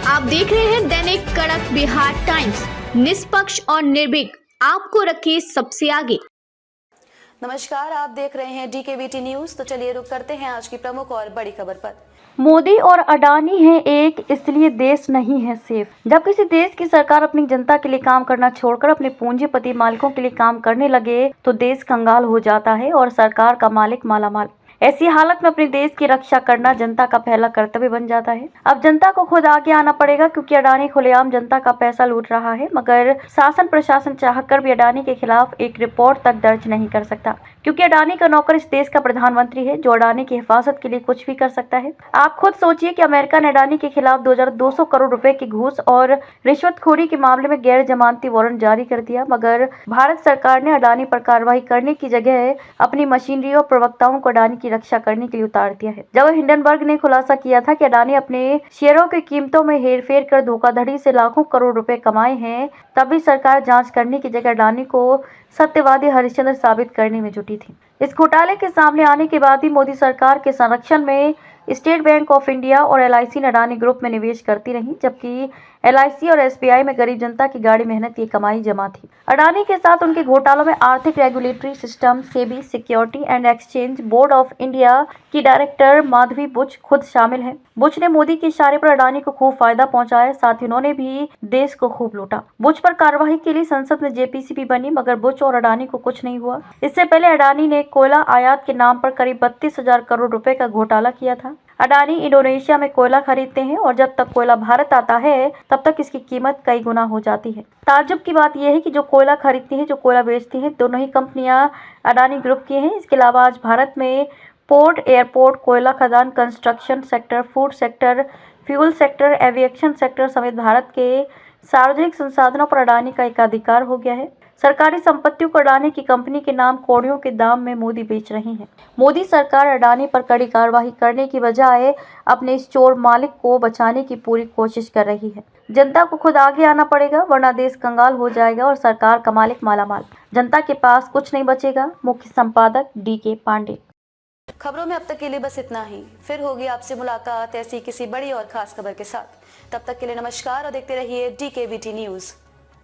आप देख रहे हैं दैनिक कड़क बिहार टाइम्स, निष्पक्ष और निर्भीक, आपको रखे सबसे आगे। नमस्कार, आप देख रहे हैं DKBT न्यूज। तो चलिए रुक करते हैं आज की प्रमुख और बड़ी खबर पर। मोदी और अडानी हैं एक, इसलिए देश नहीं है सेफ। जब किसी देश की सरकार अपनी जनता के लिए काम करना छोड़कर अपने पूंजीपति मालिकों के लिए काम करने लगे तो देश कंगाल हो जाता है और सरकार का मालिक मालामाल। ऐसी हालत में अपने देश की रक्षा करना जनता का पहला कर्तव्य बन जाता है। अब जनता को खुद आगे आना पड़ेगा, क्योंकि अडानी खुलेआम जनता का पैसा लूट रहा है, मगर शासन प्रशासन चाहकर भी अडानी के खिलाफ एक रिपोर्ट तक दर्ज नहीं कर सकता, क्योंकि अडानी का नौकर इस देश का प्रधानमंत्री है, जो अडानी की हिफाजत के लिए कुछ भी कर सकता है। आप खुद सोचिए कि अमेरिका ने अडानी के खिलाफ 2200 करोड़ रुपए की घूस और रिश्वतखोरी के मामले में गैर जमानती वारंट जारी कर दिया, मगर भारत सरकार ने अडानी पर कार्रवाई करने की जगह अपनी मशीनरी और प्रवक्ताओं को अडानी की रक्षा करने के लिए उतार दिया है। जब हिंडनबर्ग ने खुलासा किया था कि अडानी अपने शेयरों की कीमतों में हेरफेर कर धोखाधड़ी से लाखों करोड़ रुपए कमाए हैं, तभी सरकार जांच करने की जगह अडानी को सत्यवादी हरिश्चंद्र साबित करने में जुटी थी। इस घोटाले के सामने आने के बाद भी मोदी सरकार के संरक्षण में स्टेट बैंक ऑफ इंडिया और LIC ने अडानी ग्रुप में निवेश करती रही, जबकि LIC और SBI में गरीब जनता की गाढ़ी मेहनत की कमाई जमा थी। अडानी के साथ उनके घोटालों में आर्थिक regulatory system SEBI security and exchange board of India की डायरेक्टर माधवी बुच खुद शामिल है। बुच ने मोदी के इशारे पर अडानी को खूब फायदा पहुंचाया, साथ ही उन्होंने भी देश को खूब लूटा। बुच पर कार्रवाई के लिए संसद में JPC भी बनी, मगर बुच और अडानी को कुछ नहीं हुआ। इससे पहले अडानी ने कोयला आयात के नाम पर करीब 32,000 करोड़ रुपए का घोटाला किया था। अडानी इंडोनेशिया में कोयला खरीदते हैं और जब तक कोयला भारत आता है तब तक इसकी कीमत कई गुना हो जाती है। ताज्जुब की बात यह है कि जो कोयला खरीदती हैं, जो कोयला बेचती हैं, दोनों ही कंपनियां अडानी ग्रुप की हैं। इसके अलावा आज भारत में पोर्ट, एयरपोर्ट, कोयला खदान, construction sector, food sector, fuel sector, aviation sector समेत भारत के सार्वजनिक संसाधनों पर अडानी का एकाधिकार हो गया है। सरकारी संपत्तियों को अडानी की कंपनी के नाम कौड़ियों के दाम में मोदी बेच रही है। मोदी सरकार अडानी पर कड़ी कार्रवाई करने की बजाय अपने इस चोर मालिक को बचाने की पूरी कोशिश कर रही है। जनता को खुद आगे आना पड़ेगा, वरना देश कंगाल हो जाएगा और सरकार का मालिक मालामाल। जनता के पास कुछ नहीं बचेगा। मुख्य संपादक DK पांडे। खबरों में अब तक के लिए बस इतना ही। फिर होगी आपसे मुलाकात ऐसी किसी बड़ी और खास खबर के साथ। तब तक के लिए नमस्कार और देखते रहिए DKBT न्यूज।